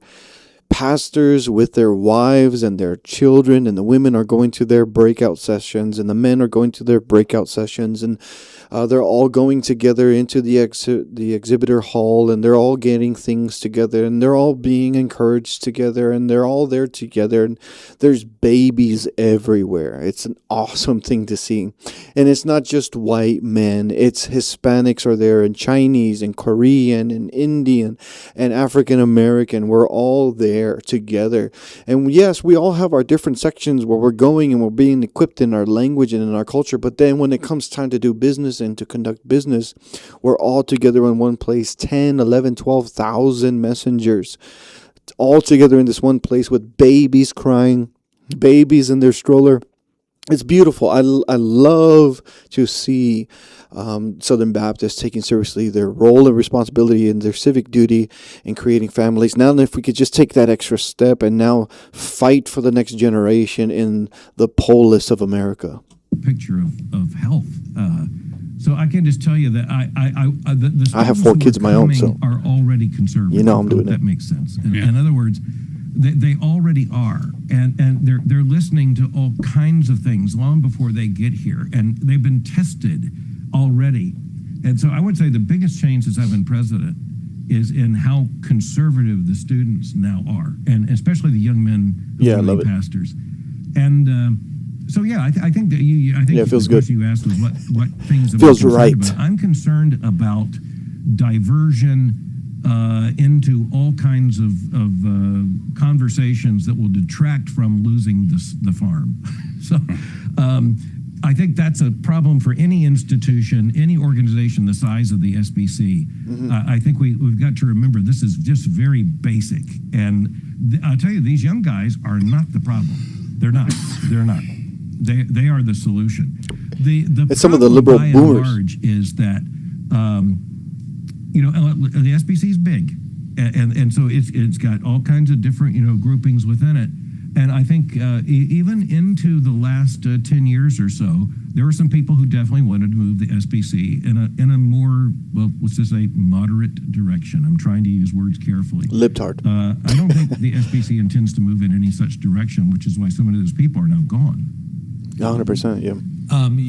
Pastors with their wives and their children, and the women are going to their breakout sessions, and the men are going to their breakout sessions, and they're all going together into the exhibitor hall, and they're all getting things together, and they're all being encouraged together, and they're all there together, and there's babies everywhere. It's an awesome thing to see. And it's not just white men, it's Hispanics are there, and Chinese, and Korean, and Indian, and African American. We're all there. there together. And yes, we all have our different sections where we're going and we're being equipped in our language and in our culture. But then when it comes time to do business and to conduct business, we're all together in one place, 10, 11, 12,000 messengers all together in this one place with babies crying, babies in their stroller. It's beautiful. I love to see Southern Baptists taking seriously their role and responsibility and their civic duty in creating families. Now, if we could just take that extra step and now fight for the next generation in the polis of America. Picture of health. So I can just tell you that I have 4 kids of my own, so are already conservative. You know I'm doing that it. Makes sense. In other words, they already are, and they're listening to all kinds of things long before they get here, and they've been tested already. And so I would say the biggest change since I've been president is in how conservative the students now are, and especially the young men who are the pastors. And so yeah, I think that it feels good. You asked was what things feels right. about. I'm concerned about diversion into all kinds of conversations that will detract from losing the farm. So I think that's a problem for any institution, any organization the size of the SBC. I think we've got to remember this is just very basic. And I'll tell you, these young guys are not the problem. They're not. They're not. They are the solution. It's some of the liberal by boomers. And large is that the SBC is big, and so it's got all kinds of different groupings within it. And I think even into the last 10 years or so, there were some people who definitely wanted to move the SBC in a more, well, let's just say, moderate direction. I'm trying to use words carefully. Libtard. I don't think the SBC intends to move in any such direction, which is why so many of those people are now gone. 100%, yeah. And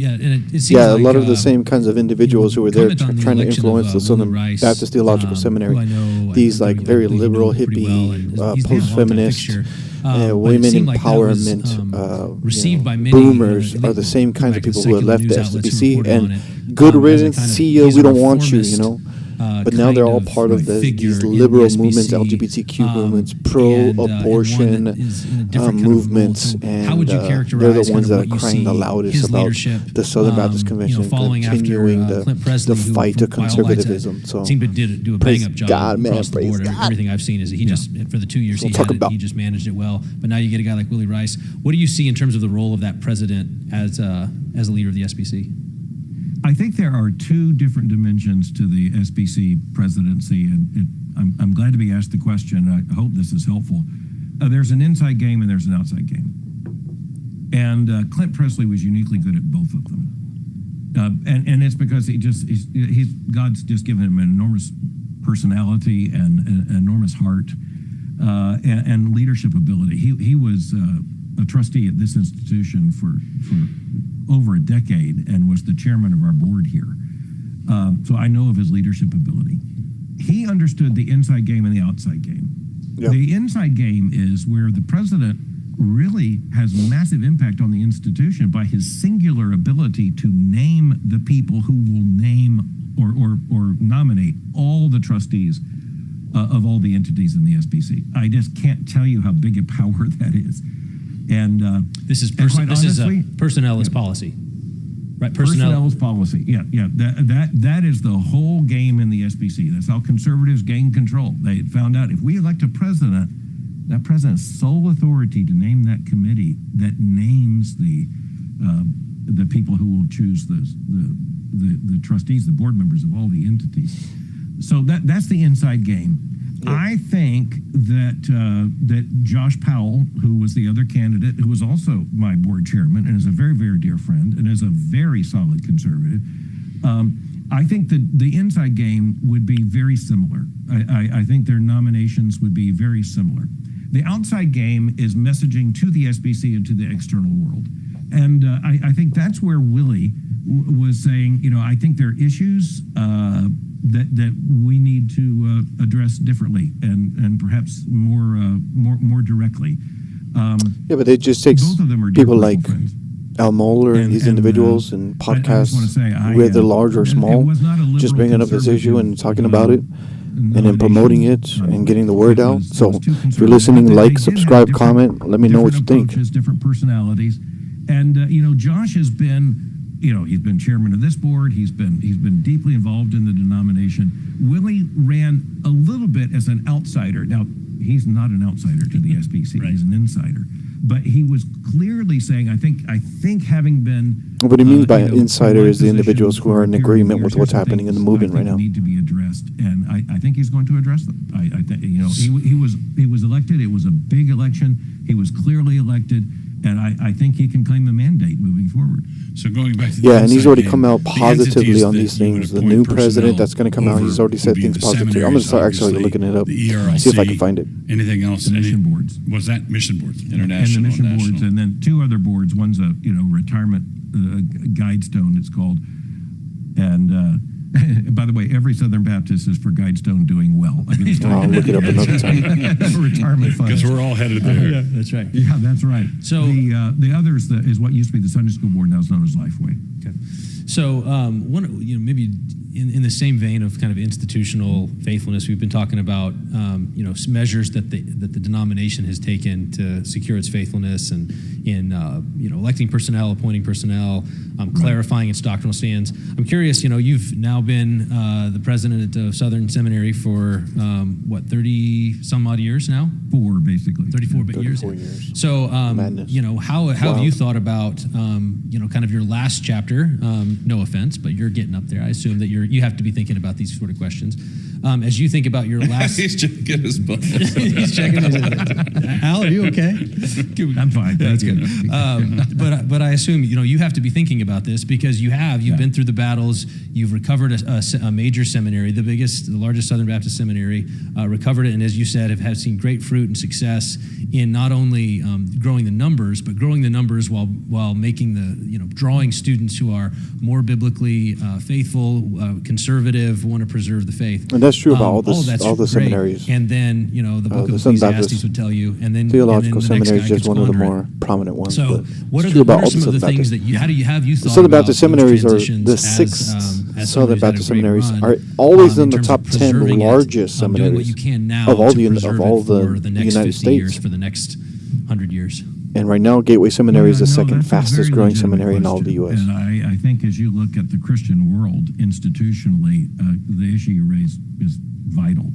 it seems a like, lot of the same kinds of individuals who were there trying to influence the Southern Rice, Baptist Theological Seminary. These like very liberal, hippie, post-feminist, women empowerment, received by many, boomers are the same kinds of people who have left the SBC. And good riddance, see you, we don't want you, But now they're all part of these liberal movements, LGBTQ movements, pro-abortion movements, and they're the ones that are crying the loudest about the Southern Baptist Convention continuing the fight to conservatism. So seemed to do a bang-up job across the board. Everything I've seen is that he just, for the 2 years he had it, he just managed it well. But now you get a guy like Willie Rice. What do you see in terms of the role of that president as a leader of the SBC? I think there are 2 different dimensions to the SBC presidency, and I'm glad to be asked the question. I hope this is helpful. There's an inside game and there's an outside game. And Clint Presley was uniquely good at both of them. And it's because God's just given him an enormous personality and an enormous heart and leadership ability. He was a trustee at this institution for over a decade and was the chairman of our board here. So I know of his leadership ability. He understood the inside game and the outside game. Yep. The inside game is where the president really has massive impact on the institution by his singular ability to name the people who will name or nominate all the trustees of all the entities in the SBC. I just can't tell you how big a power that is. And this is personnel is policy, right? Personnel is policy. Yeah. That is the whole game in the SBC. That's how conservatives gain control. They found out if we elect a president, that president's sole authority to name that committee that names the people who will choose the trustees, the board members of all the entities. So that's the inside game. Yeah. I think that Josh Powell, who was the other candidate, who was also my board chairman and is a very, very dear friend and is a very solid conservative, I think that the inside game would be very similar. I think their nominations would be very similar. The outside game is messaging to the SBC and to the external world. And I think that's where Willie was saying, I think there are issues that we need to address differently and perhaps more directly. But it just takes people like Al Mohler and these individuals and podcasts, whether large or small, just bringing up this issue and talking about it. and in promoting it and getting the word out. So if you're listening, like, subscribe, comment, let me know what you think. Different personalities. And, Josh has been, he's been chairman of this board. He's been deeply involved in the denomination. Willie ran a little bit as an outsider. Now, he's not an outsider to the SBC. Right. He's an insider. But he was clearly saying, I think having been... What he means by insider is the individuals who are in agreement with what's happening in the movement right now. Need to be addressed, and I think he's going to address them. I think he was elected. It was a big election. He was clearly elected, and I think he can claim the mandate moving forward. So going back to and he's already come out positively on these things. The new president that's going to come out, he's already said things positively. I'm going to start actually looking it up, see if I can find it. Anything else? The mission boards. Was that mission boards? International, and the mission boards, and then two other boards. One's a retirement guidestone, it's called, and by the way, every Southern Baptist is for Guidestone doing well. I'll look it up another time. Retirement fund. Because we're all headed there. Yeah, that's right. Yeah, that's right. So the other is what used to be the Sunday School Board, now is known as Lifeway. Okay. So maybe in the same vein of kind of institutional faithfulness, we've been talking about measures that the denomination has taken to secure its faithfulness, and in electing personnel, appointing personnel, clarifying its doctrinal stands. I'm curious. You've now been the president of Southern Seminary for 30 some odd years now. 34 years. So how have you thought about kind of your last chapter? No offense, but you're getting up there. I assume that you have to be thinking about these sort of questions. As you think about your last... He's checking his butt. He's checking his Al, are you okay? I'm fine. That's good. But I assume, you have to be thinking about this because you've been through the battles. You've recovered a major seminary, the largest Southern Baptist seminary, recovered it, and as you said, have seen great fruit and success in not only growing the numbers, but growing the numbers while making drawing students who are more biblically faithful, conservative, want to preserve the faith. And that's true about all the seminaries. And then, the book of Ecclesiastes would tell you. And then Theological Seminary is just one of the more prominent ones. So what are some of the things that you thought the Southern Baptist seminaries are the sixth Southern Baptist seminaries are always in the top 10 largest seminaries of all the United States for the next 100 years. And right now, Gateway Seminary is the second fastest growing seminary in all of the U.S. And I think as you look at the Christian world institutionally, the issue you raised is vital.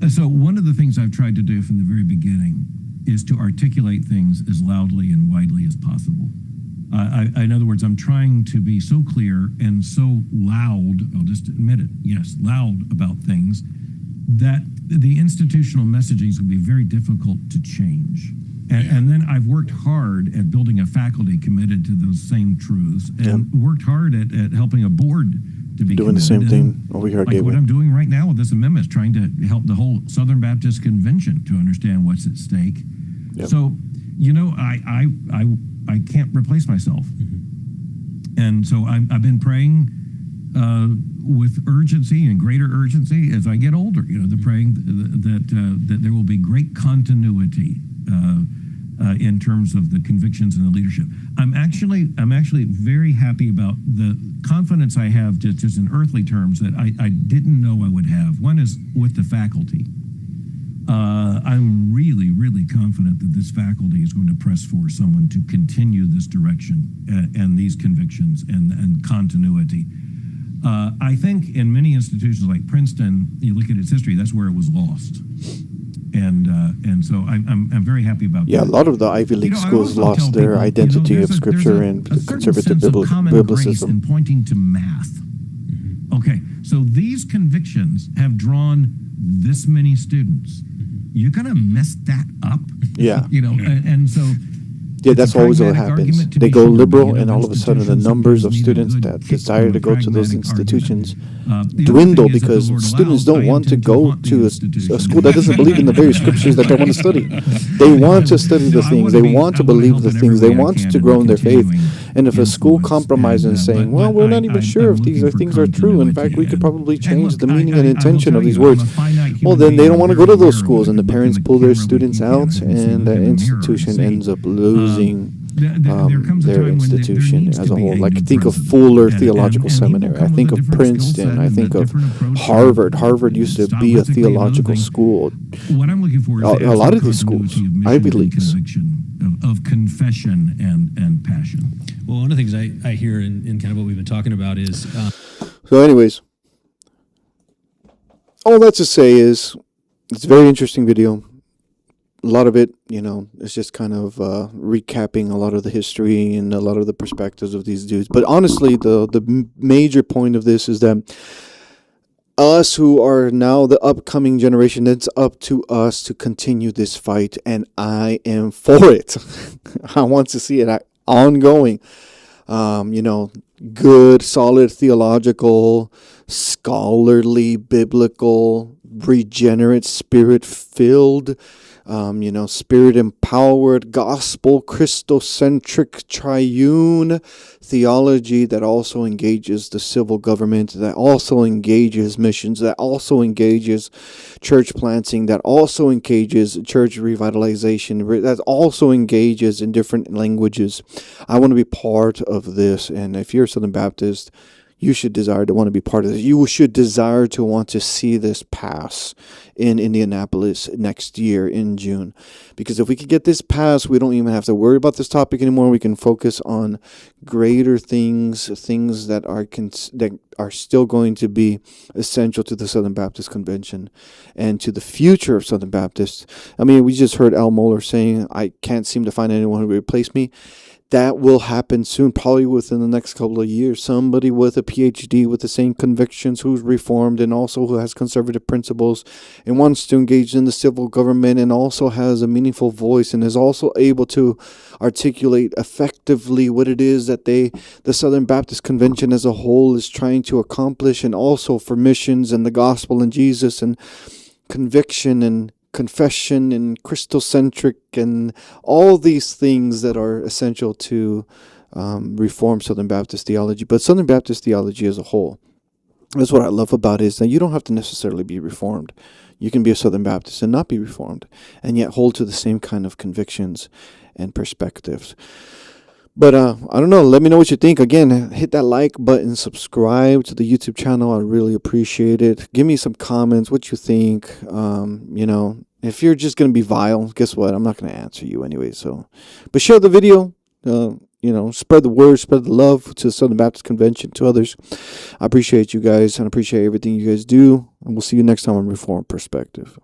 So one of the things I've tried to do from the very beginning is to articulate things as loudly and widely as possible. In other words, I'm trying to be so clear and so loud, I'll just admit it, yes, loud about things, that the institutional messaging is going to be very difficult to change. And then I've worked hard at building a faculty committed to those same truths, and worked hard at helping a board to be doing the same thing over here at Gateway. What I'm doing right now with this amendment is trying to help the whole Southern Baptist Convention to understand what's at stake. Yep. So, I can't replace myself, and so I've been praying with urgency and greater urgency as I get older. The praying that there will be great continuity in terms of the convictions and the leadership. I'm actually very happy about the confidence I have just in earthly terms that I didn't know I would have. One is with the faculty. I'm really, really confident that this faculty is going to press for someone to continue this direction and these convictions and continuity. I think in many institutions like Princeton, you look at its history, that's where it was lost. And so I'm very happy about that. Yeah, a lot of the Ivy League schools lost their identity of Scripture and conservative biblicism. In pointing to math. Okay, so these convictions have drawn this many students. You're going to mess that up? Yeah. And so... Yeah, that's always what happens. They go liberal, and all of a sudden the numbers of students that desire to go to those institutions dwindle because students don't want to go to a school that doesn't believe in the very scriptures that they want to study. They want to study the things. They want to believe the things. They want to grow in their faith. And if a school compromises and saying, well, we're not even sure if these things are true. In fact, we could probably change the meaning and intention of these words. Well, then they don't want to go to those schools, and the parents pull their students out, and the institution ends up losing There comes a their time when institution needs as to a be whole. a Like new think of president. Fuller And Theological he will Seminary. I come think with of a different skill Princeton. set I and a think of different approach to Harvard. Harvard used to be a stylistically and theological other things. school. What I'm looking for is A the absolute lot of these continuity schools, of mission Ivy and Leagues. conviction, of confession and passion. Well, one of the things I hear in kind of what we've been talking about is So, anyways, all that to say is it's a very interesting video. A lot of it, is just kind of recapping a lot of the history and a lot of the perspectives of these dudes. But honestly, the major point of this is that us who are now the upcoming generation, it's up to us to continue this fight, and I am for it. I want to see it ongoing. Good, solid theological, scholarly, biblical, regenerate, spirit-filled, spirit-empowered, gospel, Christocentric, triune theology that also engages the civil government, that also engages missions, that also engages church planting, that also engages church revitalization, that also engages in different languages. I want to be part of this, and if you're a Southern Baptist, you should desire to want to be part of this. You should desire to want to see this pass in Indianapolis next year in June. Because if we could get this passed, we don't even have to worry about this topic anymore. We can focus on greater things that are still going to be essential to the Southern Baptist Convention and to the future of Southern Baptists. I mean, we just heard Al Mohler saying, I can't seem to find anyone who will replace me. That will happen soon, probably within the next couple of years. Somebody with a PhD with the same convictions, who's reformed and also who has conservative principles and wants to engage in the civil government and also has a meaningful voice and is also able to articulate effectively what it is that the Southern Baptist Convention as a whole is trying to accomplish, and also for missions and the gospel and Jesus and conviction and confession and Christocentric and all these things that are essential to reform Southern Baptist theology, but Southern Baptist theology as a whole. That's what I love about it, is that you don't have to necessarily be reformed. You can be a Southern Baptist and not be reformed, and yet hold to the same kind of convictions and perspectives. But I don't know. Let me know what you think. Again, hit that like button, subscribe to the YouTube channel. I really appreciate it. Give me some comments, what you think. If you're just going to be vile, guess what? I'm not going to answer you anyway. So, but share the video. Spread the word, spread the love to the Southern Baptist Convention, to others. I appreciate you guys and appreciate everything you guys do. And we'll see you next time on Reformed Perspective.